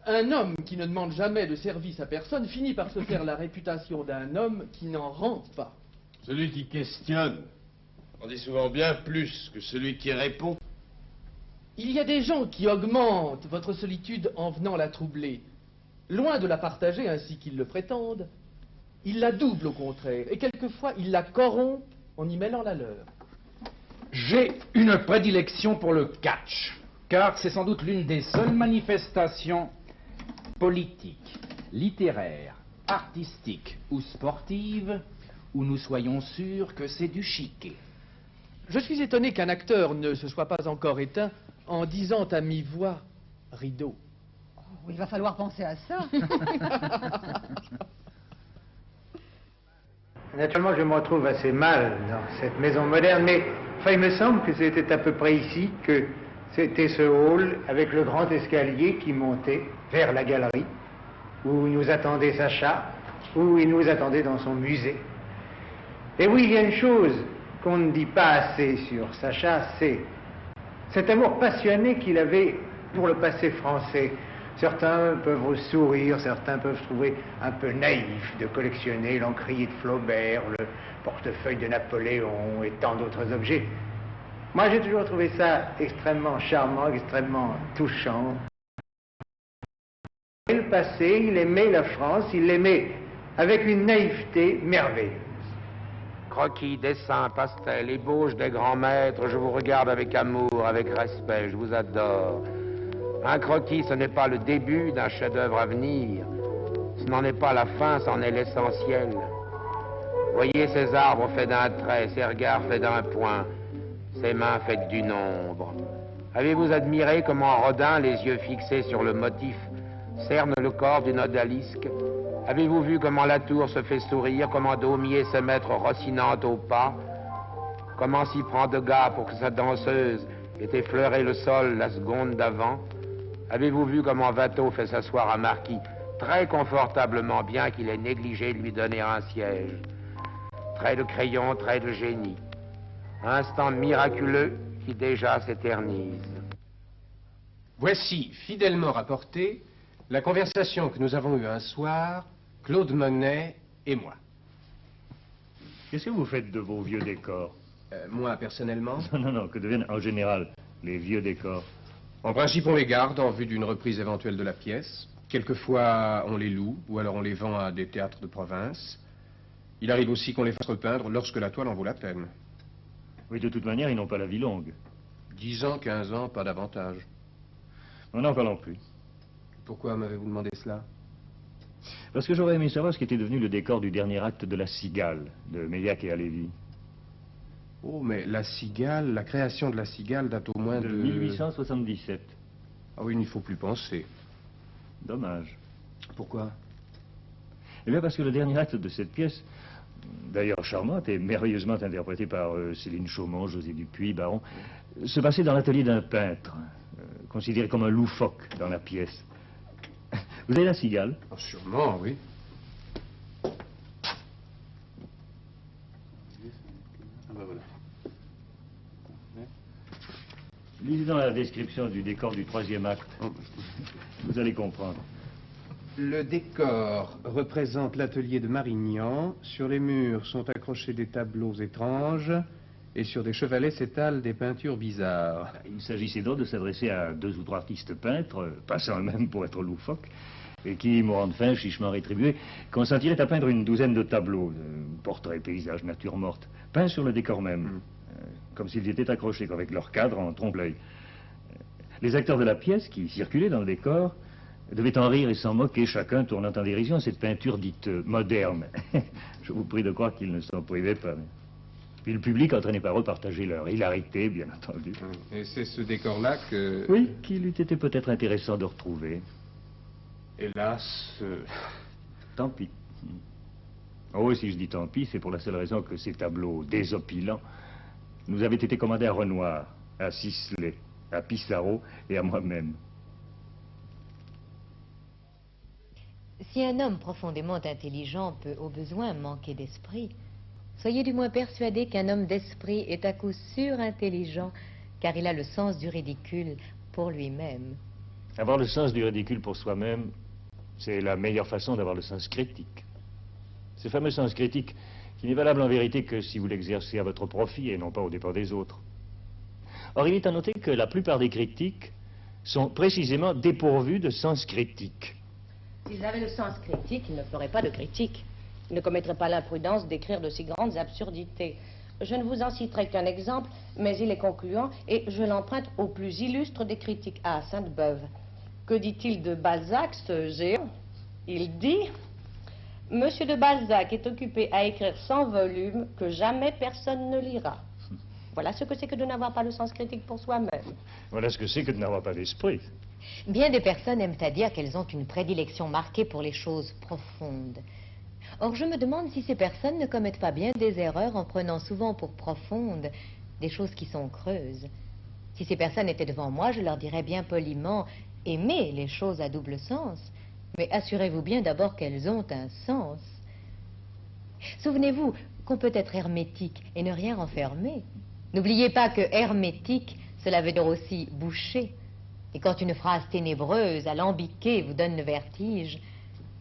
Un homme qui ne demande jamais de service à personne finit par se faire la réputation d'un homme qui n'en rend pas. Celui qui questionne en dit souvent bien plus que celui qui répond. Il y a des gens qui augmentent votre solitude en venant la troubler. Loin de la partager ainsi qu'ils le prétendent, ils la doublent au contraire, et quelquefois ils la corrompent en y mêlant la leur. J'ai une prédilection pour le catch, car c'est sans doute l'une des seules manifestations politiques, littéraires, artistiques ou sportives où nous soyons sûrs que c'est du chiquet. Je suis étonné qu'un acteur ne se soit pas encore éteint en disant à mi-voix « rideau ». Oh, il va falloir penser à ça. Naturellement, je me retrouve assez mal dans cette maison moderne, mais enfin, il me semble que c'était à peu près ici que c'était ce hall avec le grand escalier qui montait vers la galerie, où nous attendait Sacha, où il nous attendait dans son musée. Et oui, il y a une chose qu'on ne dit pas assez sur Sacha, c'est cet amour passionné qu'il avait pour le passé français. Certains peuvent sourire, certains peuvent trouver un peu naïf de collectionner l'encrier de Flaubert, le portefeuille de Napoléon et tant d'autres objets. Moi, j'ai toujours trouvé ça extrêmement charmant, extrêmement touchant. Le passé, il aimait la France, il l'aimait avec une naïveté merveilleuse. Croquis, dessins, pastels, ébauches des grands maîtres, je vous regarde avec amour, avec respect, je vous adore. Un croquis, ce n'est pas le début d'un chef-d'œuvre à venir. Ce n'en est pas la fin, c'en est l'essentiel. Voyez ces arbres faits d'un trait, ces regards faits d'un point, ces mains faites du nombre. Avez-vous admiré comment Rodin, les yeux fixés sur le motif, cerne le corps d'une odalisque? Avez-vous vu comment Latour se fait sourire, comment Daumier se mettre rossinante au pas, comment s'y prend Degas pour que sa danseuse ait effleuré le sol la seconde d'avant? Avez-vous vu comment Watteau fait s'asseoir un marquis très confortablement, bien qu'il ait négligé de lui donner un siège? Trait de crayon, trait de génie. Instant miraculeux qui déjà s'éternise. Voici, fidèlement rapporté, la conversation que nous avons eue un soir, Claude Monet et moi. Qu'est-ce que vous faites de vos vieux décors? Moi, personnellement? Non, que deviennent en général les vieux décors? En principe, on les garde en vue d'une reprise éventuelle de la pièce. Quelquefois, on les loue, ou alors on les vend à des théâtres de province. Il arrive aussi qu'on les fasse repeindre lorsque la toile en vaut la peine. Oui, de toute manière, ils n'ont pas la vie longue. 10 ans, 15 ans, pas davantage. Non, encore non plus. Pourquoi m'avez-vous demandé cela? Parce que j'aurais aimé savoir ce qui était devenu le décor du dernier acte de La Cigale, de Méliac et Halévy. Oh, mais La Cigale, la création de La Cigale date au moins de... 1877. Ah oui, il n'y faut plus penser. Dommage. Pourquoi? Eh bien, parce que le dernier acte de cette pièce, d'ailleurs charmante et merveilleusement interprétée par Céline Chaumont, José Dupuis, Baron, se passait dans l'atelier d'un peintre, considéré comme un loufoque dans la pièce. Vous avez La Cigale? Oh, sûrement, oui. Lisez dans la description du décor du troisième acte. Vous allez comprendre. Le décor représente l'atelier de Marignan. Sur les murs sont accrochés des tableaux étranges et sur des chevalets s'étalent des peintures bizarres. Il s'agissait donc de s'adresser à 2 ou 3 artistes peintres, passant eux-mêmes pour être loufoques, et qui, mourant de faim, chichement rétribués, consentirait à peindre une douzaine de tableaux, portraits, paysages, nature morte, peints sur le décor même, comme s'ils étaient accrochés avec leur cadre en trompe-l'œil. Les acteurs de la pièce, qui circulaient dans le décor, devaient en rire et s'en moquer, chacun tournant en dérision cette peinture dite moderne. Je vous prie de croire qu'ils ne s'en privaient pas. Puis le public, entraîné par eux, partageait leur hilarité, bien entendu. Et c'est ce décor-là que... Oui, qu'il eût été peut-être intéressant de retrouver. Hélas... Tant pis. Oh, si je dis tant pis, c'est pour la seule raison que ces tableaux désopilants nous avaient été commandés à Renoir, à Sisley, à Pissarro et à moi-même. Si un homme profondément intelligent peut au besoin manquer d'esprit, soyez du moins persuadé qu'un homme d'esprit est à coup sûr intelligent, car il a le sens du ridicule pour lui-même. Avoir le sens du ridicule pour soi-même, c'est la meilleure façon d'avoir le sens critique. Ce fameux sens critique qui n'est valable en vérité que si vous l'exercez à votre profit et non pas au dépens des autres. Or, il est à noter que la plupart des critiques sont précisément dépourvus de sens critique. S'ils avaient le sens critique, ils ne feraient pas de critique. Ils ne commettraient pas l'imprudence d'écrire de si grandes absurdités. Je ne vous en citerai qu'un exemple, mais il est concluant et je l'emprunte au plus illustre des critiques, à Sainte-Beuve. Que dit-il de Balzac, ce géant? Il dit: Monsieur de Balzac est occupé à écrire 100 volumes que jamais personne ne lira. Voilà ce que c'est que de n'avoir pas le sens critique pour soi-même. Voilà ce que c'est que de n'avoir pas d'esprit. Bien des personnes aiment à dire qu'elles ont une prédilection marquée pour les choses profondes. Or, je me demande si ces personnes ne commettent pas bien des erreurs en prenant souvent pour profondes des choses qui sont creuses. Si ces personnes étaient devant moi, je leur dirais bien poliment: aimez les choses à double sens, mais assurez-vous bien d'abord qu'elles ont un sens. Souvenez-vous qu'on peut être hermétique et ne rien renfermer. N'oubliez pas que hermétique, cela veut dire aussi bouché. Et quand une phrase ténébreuse, alambiquée, vous donne le vertige,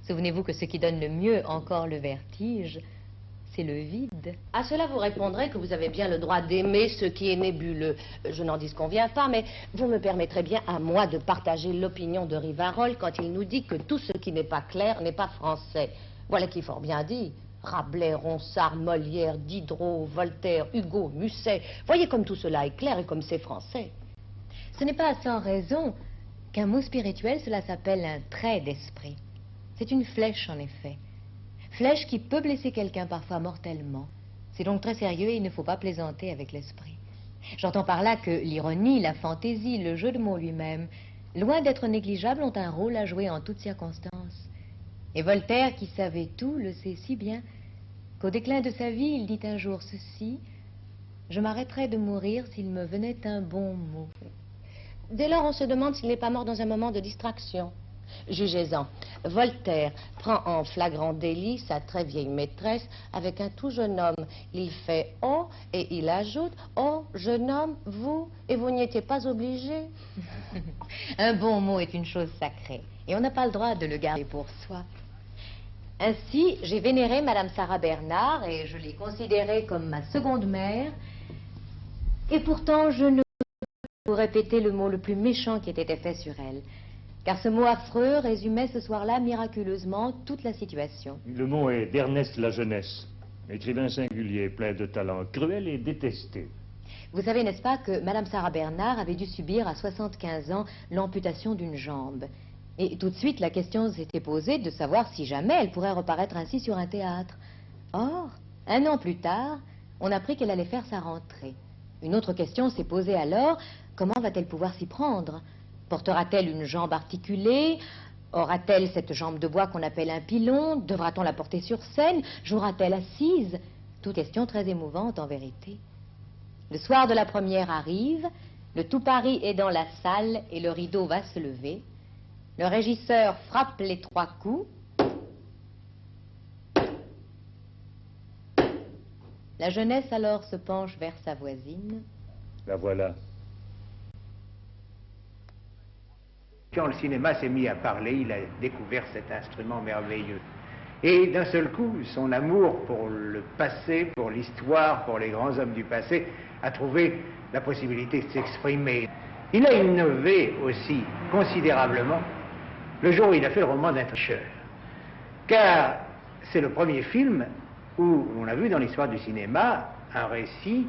souvenez-vous que ce qui donne le mieux encore le vertige, c'est le vide. À cela, vous répondrez que vous avez bien le droit d'aimer ce qui est nébuleux. Je n'en disconviens pas, mais vous me permettrez bien à moi de partager l'opinion de Rivarol quand il nous dit que tout ce qui n'est pas clair n'est pas français. Voilà qui est fort bien dit. Rabelais, Ronsard, Molière, Diderot, Voltaire, Hugo, Musset. Voyez comme tout cela est clair et comme c'est français. Ce n'est pas sans raison qu'un mot spirituel, cela s'appelle un trait d'esprit. C'est une flèche, en effet. Flèche qui peut blesser quelqu'un parfois mortellement. C'est donc très sérieux et il ne faut pas plaisanter avec l'esprit. J'entends par là que l'ironie, la fantaisie, le jeu de mots lui-même, loin d'être négligeables, ont un rôle à jouer en toutes circonstances. Et Voltaire, qui savait tout, le sait si bien qu'au déclin de sa vie, il dit un jour ceci: « Je m'arrêterais de mourir s'il me venait un bon mot. » Dès lors, on se demande s'il n'est pas mort dans un moment de distraction. Jugez-en. Voltaire prend en flagrant délit sa très vieille maîtresse avec un tout jeune homme. Il fait « Oh » et il ajoute « Oh, jeune homme, vous, et vous n'y étiez pas obligé. » Un bon mot est une chose sacrée et on n'a pas le droit de le garder pour soi. Ainsi, j'ai vénéré Madame Sarah Bernard et je l'ai considérée comme ma seconde mère. Et pourtant, je ne peux répéter le mot le plus méchant qui ait été fait sur elle. Car ce mot affreux résumait ce soir-là miraculeusement toute la situation. Le mot est d'Ernest La Jeunesse, écrivain singulier, plein de talent, cruel et détesté. Vous savez, n'est-ce pas, que Madame Sarah Bernard avait dû subir à 75 ans l'amputation d'une jambe. Et tout de suite, la question s'était posée de savoir si jamais elle pourrait reparaître ainsi sur un théâtre. Or, un an plus tard, on apprit qu'elle allait faire sa rentrée. Une autre question s'est posée alors: comment va-t-elle pouvoir s'y prendre? Portera-t-elle une jambe articulée? Aura-t-elle cette jambe de bois qu'on appelle un pilon? Devra-t-on la porter sur scène? Jouera-t-elle assise? Toute question très émouvante en vérité. Le soir de la première arrive, le tout Paris est dans la salle et le rideau va se lever. Le régisseur frappe les 3 coups. La jeunesse alors se penche vers sa voisine. La voilà. Quand le cinéma s'est mis à parler, il a découvert cet instrument merveilleux. Et d'un seul coup, son amour pour le passé, pour l'histoire, pour les grands hommes du passé, a trouvé la possibilité de s'exprimer. Il a innové aussi considérablement le jour où il a fait le roman d'un tricheur. Car c'est le premier film où on a vu dans l'histoire du cinéma un récit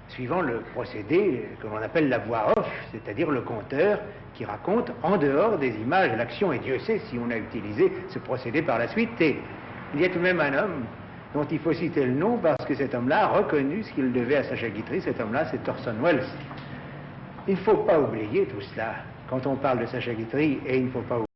suivant le procédé que l'on appelle la voix off, c'est-à-dire le conteur qui raconte en dehors des images l'action, et Dieu sait si on a utilisé ce procédé par la suite. Et il y a tout de même un homme dont il faut citer le nom parce que cet homme-là a reconnu ce qu'il devait à Sacha Guitry. Cet homme-là, c'est Orson Welles. Il ne faut pas oublier tout cela quand on parle de Sacha Guitry, et il ne faut pas oublier